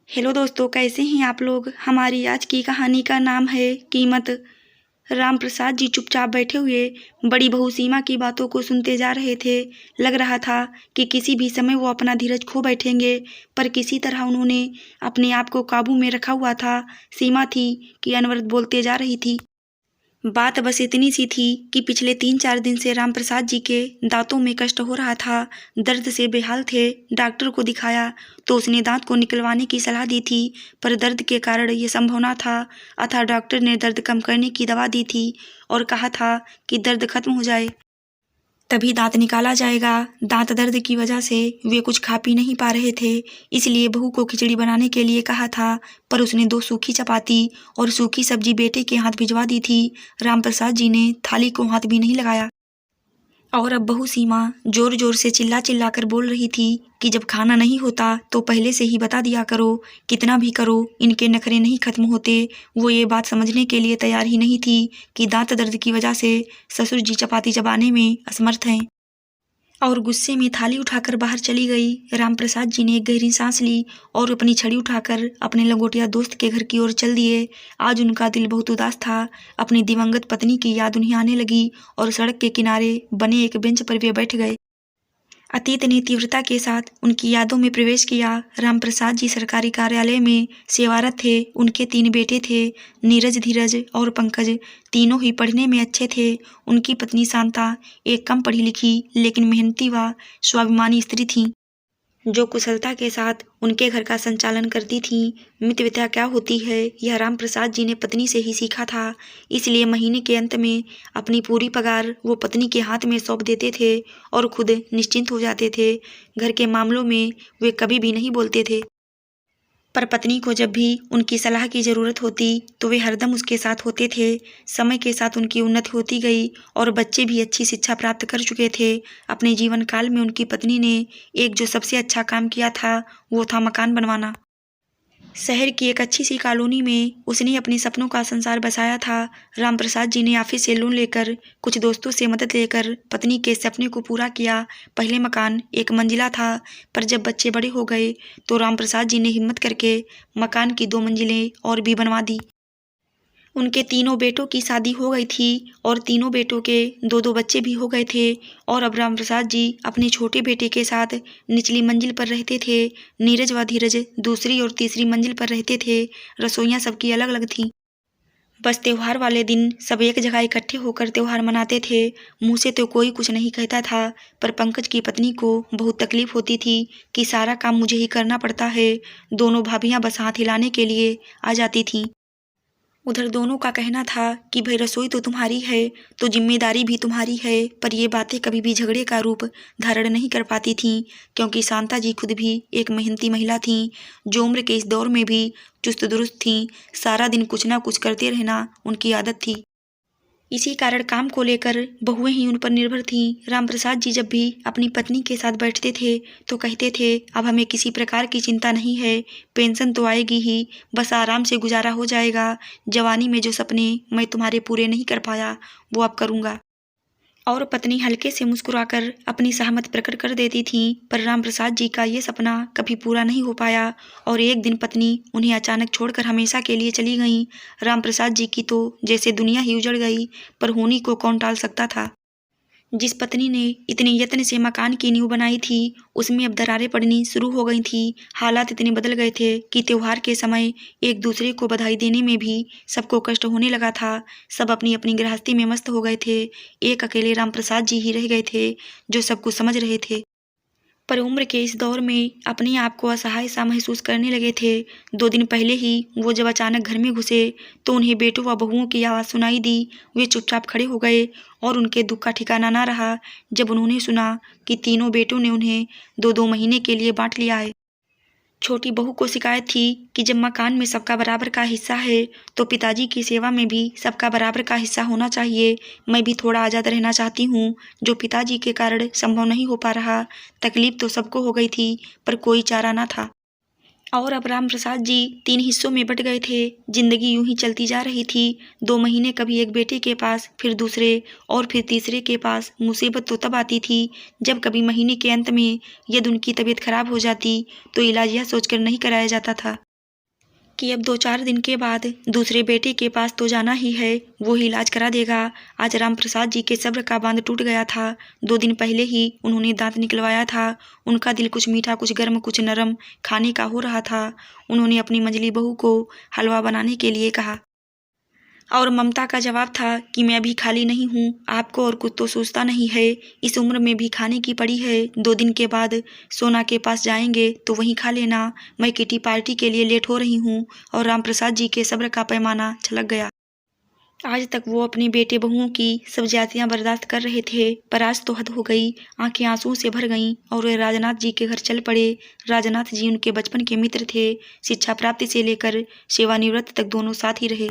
Hello दोस्तों, कैसे हैं आप लोग। हमारी आज की कहानी का नाम है कीमत। राम प्रसाद जी चुपचाप बैठे हुए बड़ी बहू सीमा की बातों को सुनते जा रहे थे। लग रहा था कि किसी भी समय वो अपना धीरज खो बैठेंगे, पर किसी तरह उन्होंने अपने आप को काबू में रखा हुआ था। सीमा थी कि अनवरत बोलते जा रही थी। बात बस इतनी सी थी कि पिछले 3-4 दिन से राम प्रसाद जी के दांतों में कष्ट हो रहा था, दर्द से बेहाल थे। डॉक्टर को दिखाया तो उसने दांत को निकलवाने की सलाह दी थी, पर दर्द के कारण ये संभव न था। अतः डॉक्टर ने दर्द कम करने की दवा दी थी और कहा था कि दर्द खत्म हो जाए तभी दांत निकाला जाएगा। दांत दर्द की वजह से वे कुछ खा पी नहीं पा रहे थे, इसलिए बहू को खिचड़ी बनाने के लिए कहा था, पर उसने 2 सूखी चपाती और सूखी सब्जी बेटे के हाथ भिजवा दी थी। रामप्रसाद जी ने थाली को हाथ भी नहीं लगाया। और अब बहू सीमा जोर जोर से चिल्ला चिल्ला कर बोल रही थी कि जब खाना नहीं होता तो पहले से ही बता दिया करो, कितना भी करो इनके नखरे नहीं खत्म होते। वो ये बात समझने के लिए तैयार ही नहीं थी कि दांत दर्द की वजह से ससुर जी चपाती चबाने में असमर्थ हैं, और गुस्से में थाली उठाकर बाहर चली गई। रामप्रसाद जी ने एक गहरी सांस ली और अपनी छड़ी उठाकर अपने लंगोटिया दोस्त के घर की ओर चल दिए। आज उनका दिल बहुत उदास था। अपनी दिवंगत पत्नी की याद उन्हें आने लगी और सड़क के किनारे बने एक बेंच पर वे बैठ गए। अतीत ने तीव्रता के साथ उनकी यादों में प्रवेश किया। रामप्रसाद जी सरकारी कार्यालय में सेवारत थे। उनके 3 बेटे थे, नीरज, धीरज और पंकज। तीनों ही पढ़ने में अच्छे थे। उनकी पत्नी शांता एक कम पढ़ी लिखी लेकिन मेहनती व स्वाभिमानी स्त्री थीं, जो कुशलता के साथ उनके घर का संचालन करती थीं। मितव्यता क्या होती है यह रामप्रसाद जी ने पत्नी से ही सीखा था, इसलिए महीने के अंत में अपनी पूरी पगार वो पत्नी के हाथ में सौंप देते थे और खुद निश्चिंत हो जाते थे। घर के मामलों में वे कभी भी नहीं बोलते थे, पर पत्नी को जब भी उनकी सलाह की ज़रूरत होती तो वे हरदम उसके साथ होते थे। समय के साथ उनकी उन्नति होती गई और बच्चे भी अच्छी शिक्षा प्राप्त कर चुके थे। अपने जीवन काल में उनकी पत्नी ने एक जो सबसे अच्छा काम किया था वो था मकान बनवाना। शहर की एक अच्छी सी कॉलोनी में उसने अपने सपनों का संसार बसाया था। रामप्रसाद जी ने ऑफिस से लोन लेकर कुछ दोस्तों से मदद लेकर पत्नी के सपने को पूरा किया। पहले मकान 1 मंजिला था, पर जब बच्चे बड़े हो गए तो रामप्रसाद जी ने हिम्मत करके मकान की 2 मंजिलें और भी बनवा दी। उनके तीनों बेटों की शादी हो गई थी और तीनों बेटों के 2-2 बच्चे भी हो गए थे, और अब रामप्रसाद जी अपने छोटे बेटे के साथ निचली मंजिल पर रहते थे। नीरज व धीरज दूसरी और तीसरी मंजिल पर रहते थे। रसोइयाँ सबकी अलग अलग थीं। बस त्योहार वाले दिन सब एक जगह इकट्ठे होकर त्योहार मनाते थे। मुँह से तो कोई कुछ नहीं कहता था, पर पंकज की पत्नी को बहुत तकलीफ होती थी कि सारा काम मुझे ही करना पड़ता है। दोनों भाभियाँ बस हाथ हिलाने के लिए आ जाती थीं। उधर दोनों का कहना था कि भाई रसोई तो तुम्हारी है तो जिम्मेदारी भी तुम्हारी है, पर ये बातें कभी भी झगड़े का रूप धारण नहीं कर पाती थीं, क्योंकि शांता जी खुद भी एक मेहनती महिला थीं, जो उम्र के इस दौर में भी चुस्त दुरुस्त थीं। सारा दिन कुछ ना कुछ करते रहना उनकी आदत थी। इसी कारण काम को लेकर बहुएं ही उन पर निर्भर थीं। रामप्रसाद जी जब भी अपनी पत्नी के साथ बैठते थे तो कहते थे, अब हमें किसी प्रकार की चिंता नहीं है, पेंशन तो आएगी ही, बस आराम से गुजारा हो जाएगा। जवानी में जो सपने मैं तुम्हारे पूरे नहीं कर पाया वो अब करूँगा। और पत्नी हल्के से मुस्कुराकर अपनी सहमत प्रकट कर देती थी, पर रामप्रसाद जी का ये सपना कभी पूरा नहीं हो पाया और एक दिन पत्नी उन्हें अचानक छोड़कर हमेशा के लिए चली गईं। रामप्रसाद जी की तो जैसे दुनिया ही उजड़ गई, पर होनी को कौन टाल सकता था। जिस पत्नी ने इतने यत्न से मकान की नींव बनाई थी उसमें अब दरारें पड़नी शुरू हो गई थी। हालात इतने बदल गए थे कि त्योहार के समय एक दूसरे को बधाई देने में भी सबको कष्ट होने लगा था। सब अपनी अपनी गृहस्थी में मस्त हो गए थे। एक अकेले रामप्रसाद जी ही रह गए थे जो सब कुछ समझ रहे थे, पर उम्र के इस दौर में अपने आप को असहाय सा महसूस करने लगे थे। 2 दिन पहले ही वो जब अचानक घर में घुसे तो उन्हें बेटों व बहुओं की आवाज़ सुनाई दी। वे चुपचाप खड़े हो गए और उनके दुख का ठिकाना ना रहा जब उन्होंने सुना कि तीनों बेटों ने उन्हें 2-2 महीने के लिए बांट लिया है। छोटी बहू को शिकायत थी कि जब मकान में सबका बराबर का हिस्सा है तो पिताजी की सेवा में भी सबका बराबर का हिस्सा होना चाहिए। मैं भी थोड़ा आज़ाद रहना चाहती हूँ, जो पिताजी के कारण संभव नहीं हो पा रहा। तकलीफ तो सबको हो गई थी, पर कोई चारा ना था। और अब रामप्रसाद जी 3 हिस्सों में बट गए थे। जिंदगी यूं ही चलती जा रही थी। 2 महीने कभी एक बेटे के पास, फिर दूसरे और फिर तीसरे के पास। मुसीबत तो तब आती थी जब कभी महीने के अंत में यदि उनकी तबीयत खराब हो जाती तो इलाज यह सोचकर नहीं कराया जाता था कि अब 2-4 दिन के बाद दूसरे बेटे के पास तो जाना ही है, वो ही इलाज करा देगा। आज राम प्रसाद जी के सब्र का बांध टूट गया था। 2 दिन पहले ही उन्होंने दांत निकलवाया था। उनका दिल कुछ मीठा, कुछ गर्म, कुछ नरम खाने का हो रहा था। उन्होंने अपनी मंझली बहू को हलवा बनाने के लिए कहा और ममता का जवाब था कि मैं अभी खाली नहीं हूँ, आपको और कुछ तो सोचता नहीं है, इस उम्र में भी खाने की पड़ी है। 2 दिन के बाद सोना के पास जाएंगे तो वहीं खा लेना, मैं किटी पार्टी के लिए लेट हो रही हूँ। और राम प्रसाद जी के सब्र का पैमाना छलक गया। आज तक वो अपने बेटे बहुओं की सब ज्यादतियां बर्दाश्त कर रहे थे, पर आज तो हद हो गई। आंखें आंसुओं से भर गईं और वे राजनाथ जी के घर चल पड़े। राजनाथ जी उनके बचपन के मित्र थे। शिक्षा प्राप्ति से लेकर सेवानिवृत्त तक दोनों साथ ही रहे।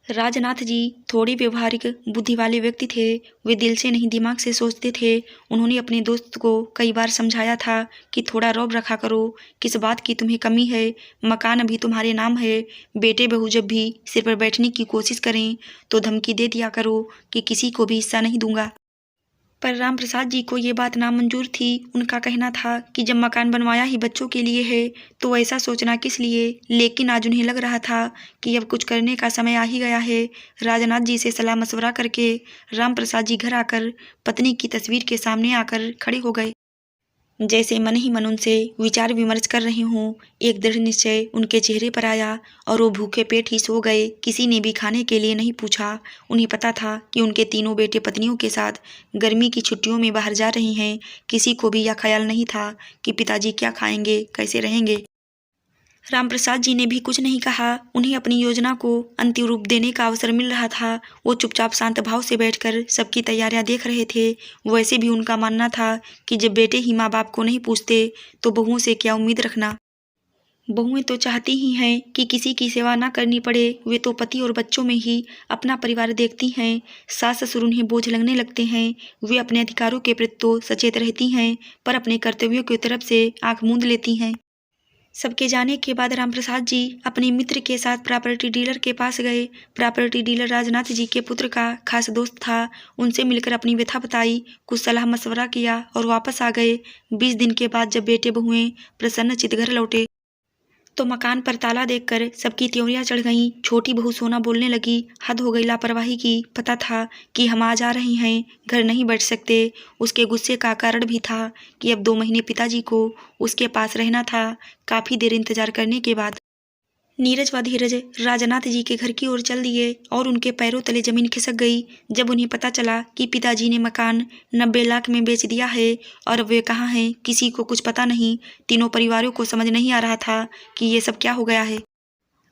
राजनाथ जी थोड़ी व्यवहारिक बुद्धि वाले व्यक्ति थे। वे दिल से नहीं दिमाग से सोचते थे। उन्होंने अपने दोस्त को कई बार समझाया था कि थोड़ा रौब रखा करो, किस बात की तुम्हें कमी है, मकान अभी तुम्हारे नाम है। बेटे बहू जब भी सिर पर बैठने की कोशिश करें तो धमकी दे दिया करो कि किसी को भी हिस्सा नहीं दूंगा। पर राम प्रसाद जी को ये बात नामंजूर थी। उनका कहना था कि जब मकान बनवाया ही बच्चों के लिए है तो ऐसा सोचना किस लिए। लेकिन आज उन्हें लग रहा था कि अब कुछ करने का समय आ ही गया है। राजनाथ जी से सलाह मशवरा करके राम प्रसाद जी घर आकर पत्नी की तस्वीर के सामने आकर खड़े हो गए, जैसे मन ही मन उनसे विचार विमर्श कर रहे हों। एक दृढ़ निश्चय उनके चेहरे पर आया और वो भूखे पेट ही सो गए। किसी ने भी खाने के लिए नहीं पूछा। उन्हें पता था कि उनके तीनों बेटे पत्नियों के साथ गर्मी की छुट्टियों में बाहर जा रहे हैं। किसी को भी यह ख्याल नहीं था कि पिताजी क्या खाएंगे, कैसे रहेंगे। राम प्रसाद जी ने भी कुछ नहीं कहा। उन्हें अपनी योजना को अंतिम रूप देने का अवसर मिल रहा था। वो चुपचाप शांत भाव से बैठकर सबकी तैयारियां देख रहे थे। वैसे भी उनका मानना था कि जब बेटे ही माँ बाप को नहीं पूछते तो बहुओं से क्या उम्मीद रखना। बहुएं तो चाहती ही हैं कि किसी की सेवा ना करनी पड़े। वे तो पति और बच्चों में ही अपना परिवार देखती हैं। सास ससुर उन्हें बोझ लगने लगते हैं। वे अपने अधिकारों के प्रति तो सचेत रहती हैं, पर अपने कर्तव्यों की तरफ से आंख मूंद लेती हैं। सबके जाने के बाद रामप्रसाद जी अपने मित्र के साथ प्रॉपर्टी डीलर के पास गए। प्रॉपर्टी डीलर राजनाथ जी के पुत्र का खास दोस्त था। उनसे मिलकर अपनी व्यथा बताई, कुछ सलाह मशवरा किया और वापस आ गए। 20 दिन के बाद जब बेटे बहुएं प्रसन्नचित्त घर लौटे तो मकान पर ताला देखकर सबकी त्योरियां चढ़ गईं। छोटी बहू सोना बोलने लगी, हद हो गई लापरवाही की। पता था कि हम आ जा रहे हैं, घर नहीं बैठ सकते। उसके गुस्से का कारण भी था कि अब 2 महीने पिताजी को उसके पास रहना था। काफी देर इंतजार करने के बाद नीरज व धीरज राजनाथ जी के घर की ओर चल दिए और उनके पैरों तले जमीन खिसक गई जब उन्हें पता चला कि पिताजी ने मकान 90 लाख में बेच दिया है और अब वे कहाँ हैं, किसी को कुछ पता नहीं। तीनों परिवारों को समझ नहीं आ रहा था कि ये सब क्या हो गया है।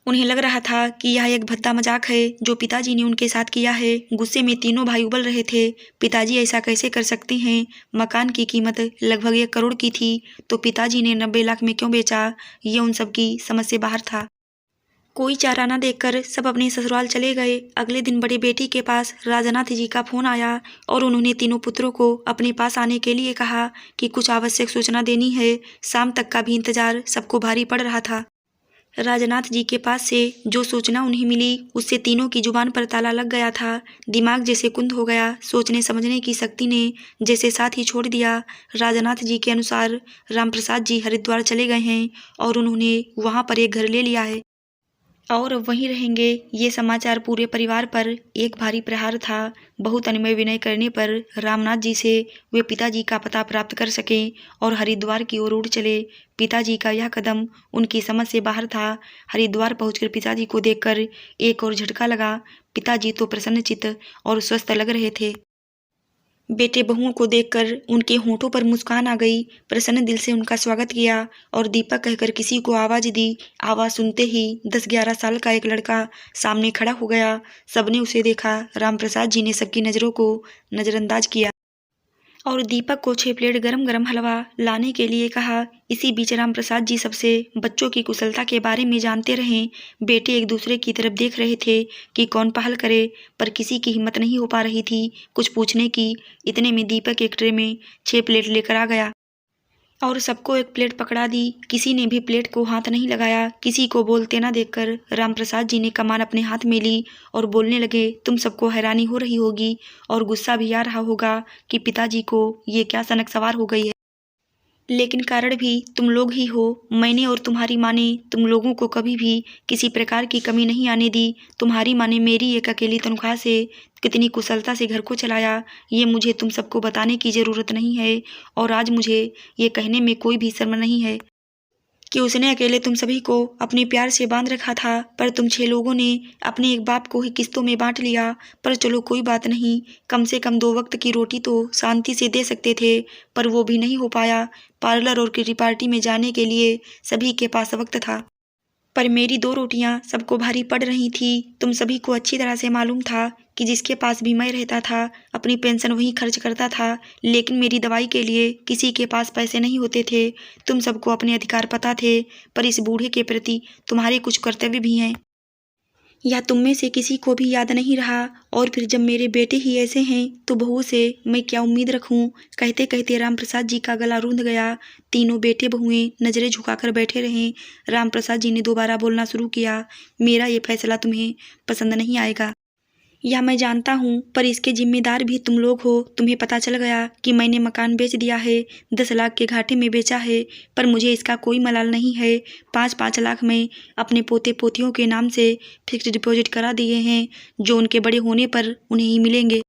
उन्हें लग रहा था कि यह एक भद्दा मजाक है जो पिताजी ने उनके साथ किया है। गुस्से में तीनों भाई उबल रहे थे। पिताजी ऐसा कैसे कर सकते हैं? मकान की कीमत लगभग 1 करोड़ की थी तो पिताजी ने 90 लाख में क्यों बेचा? ये उन सबकी समझ से बाहर था। कोई चारा न देखकर सब अपने ससुराल चले गए। अगले दिन बड़े बेटी के पास राजनाथ जी का फोन आया और उन्होंने तीनों पुत्रों को अपने पास आने के लिए कहा कि कुछ आवश्यक सूचना देनी है। शाम तक का भी इंतजार सबको भारी पड़ रहा था। राजनाथ जी के पास से जो सूचना उन्हें मिली उससे तीनों की जुबान पर ताला लग गया था। दिमाग जैसे कुंद हो गया। सोचने समझने की शक्ति ने जैसे साथ ही छोड़ दिया। राजनाथ जी के अनुसार रामप्रसाद जी हरिद्वार चले गए हैं और उन्होंने वहां पर एक घर ले लिया है और अब वहीं रहेंगे। ये समाचार पूरे परिवार पर एक भारी प्रहार था। बहुत अनमय विनय करने पर रामनाथ जी से वे पिताजी का पता प्राप्त कर सके और हरिद्वार की ओर उड़ चले। पिताजी का यह कदम उनकी समझ से बाहर था। हरिद्वार पहुंचकर पिताजी को देखकर एक और झटका लगा। पिताजी तो प्रसन्नचित्त और स्वस्थ लग रहे थे। बेटे बहुओं को देखकर उनके होंठों पर मुस्कान आ गई। प्रसन्न दिल से उनका स्वागत किया और दीपक कहकर किसी को आवाज दी। आवाज सुनते ही 10-11 साल का एक लड़का सामने खड़ा हो गया। सबने उसे देखा। रामप्रसाद जी ने सबकी नजरों को नजरअंदाज किया और दीपक को 6 प्लेट गरम गरम हलवा लाने के लिए कहा। इसी बीच रामप्रसाद जी सबसे बच्चों की कुशलता के बारे में जानते रहे। बेटे एक दूसरे की तरफ देख रहे थे कि कौन पहल करे, पर किसी की हिम्मत नहीं हो पा रही थी कुछ पूछने की। इतने में दीपक एक ट्रे में 6 प्लेट लेकर आ गया और सबको एक प्लेट पकड़ा दी। किसी ने भी प्लेट को हाथ नहीं लगाया। किसी को बोलते ना देखकर रामप्रसाद जी ने कमान अपने हाथ में ली और बोलने लगे, तुम सबको हैरानी हो रही होगी और गुस्सा भी आ रहा होगा कि पिताजी को ये क्या सनक सवार हो गई है। लेकिन कारण भी तुम लोग ही हो। मैंने और तुम्हारी माँ ने तुम लोगों को कभी भी किसी प्रकार की कमी नहीं आने दी। तुम्हारी माँ ने मेरी एक अकेली तनख्वाह से कितनी कुशलता से घर को चलाया, ये मुझे तुम सबको बताने की ज़रूरत नहीं है। और आज मुझे ये कहने में कोई भी शर्म नहीं है कि उसने अकेले तुम सभी को अपने प्यार से बांध रखा था, पर तुम 6 लोगों ने अपने एक बाप को ही किस्तों में बांट लिया। पर चलो कोई बात नहीं, कम से कम 2 वक्त की रोटी तो शांति से दे सकते थे, पर वो भी नहीं हो पाया। पार्लर और किटी पार्टी में जाने के लिए सभी के पास वक्त था, पर मेरी 2 रोटियां सबको भारी पड़ रही थी। तुम सभी को अच्छी तरह से मालूम था कि जिसके पास भी मैं रहता था अपनी पेंशन वहीं खर्च करता था, लेकिन मेरी दवाई के लिए किसी के पास पैसे नहीं होते थे। तुम सबको अपने अधिकार पता थे, पर इस बूढ़े के प्रति तुम्हारे कुछ कर्तव्य भी हैं, या तुम में से किसी को भी याद नहीं रहा। और फिर जब मेरे बेटे ही ऐसे हैं तो बहू से मैं क्या उम्मीद रखूं। कहते कहते रामप्रसाद जी का गला रूंध गया। तीनों बेटे बहुएं नजरें झुकाकर बैठे रहे। रामप्रसाद जी ने दोबारा बोलना शुरू किया, मेरा ये फैसला तुम्हें पसंद नहीं आएगा, या मैं जानता हूँ, पर इसके जिम्मेदार भी तुम लोग हो। तुम्हें पता चल गया कि मैंने मकान बेच दिया है, 10 लाख के घाटे में बेचा है, पर मुझे इसका कोई मलाल नहीं है। 5-5 लाख में अपने पोते पोतियों के नाम से फिक्स्ड डिपॉजिट करा दिए हैं, जो उनके बड़े होने पर उन्हें ही मिलेंगे।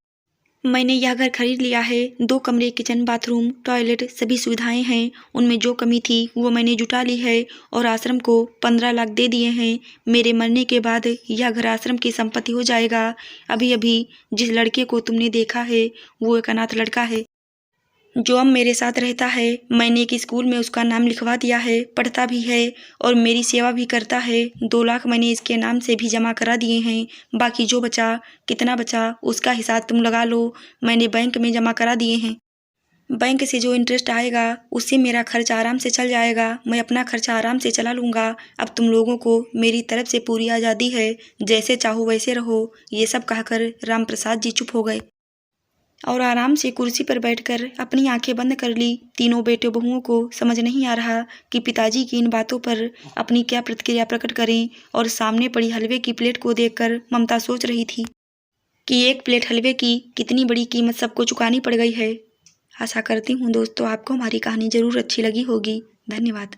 मैंने यह घर खरीद लिया है। 2 कमरे, किचन, बाथरूम, टॉयलेट, सभी सुविधाएं हैं। उनमें जो कमी थी वो मैंने जुटा ली है, और आश्रम को 15 लाख दे दिए हैं। मेरे मरने के बाद यह घर आश्रम की संपत्ति हो जाएगा। अभी अभी जिस लड़के को तुमने देखा है वो एक अनाथ लड़का है, जो अब मेरे साथ रहता है। मैंने एक स्कूल में उसका नाम लिखवा दिया है, पढ़ता भी है और मेरी सेवा भी करता है। 2 लाख मैंने इसके नाम से भी जमा करा दिए हैं। बाकी जो बचा, कितना बचा उसका हिसाब तुम लगा लो। मैंने बैंक में जमा करा दिए हैं। बैंक से जो इंटरेस्ट आएगा उससे मेरा खर्च आराम से चल जाएगा। मैं अपना खर्चा आराम से चला लूँगा। अब तुम लोगों को मेरी तरफ से पूरी आज़ादी है, जैसे चाहो वैसे रहो। ये सब कहकर रामप्रसाद जी चुप हो गए और आराम से कुर्सी पर बैठकर अपनी आंखें बंद कर ली। तीनों बेटे बहुओं को समझ नहीं आ रहा कि पिताजी की इन बातों पर अपनी क्या प्रतिक्रिया प्रकट करें, और सामने पड़ी हलवे की प्लेट को देखकर ममता सोच रही थी कि एक प्लेट हलवे की कितनी बड़ी कीमत सबको चुकानी पड़ गई है। आशा करती हूँ दोस्तों आपको हमारी कहानी ज़रूर अच्छी लगी होगी। धन्यवाद।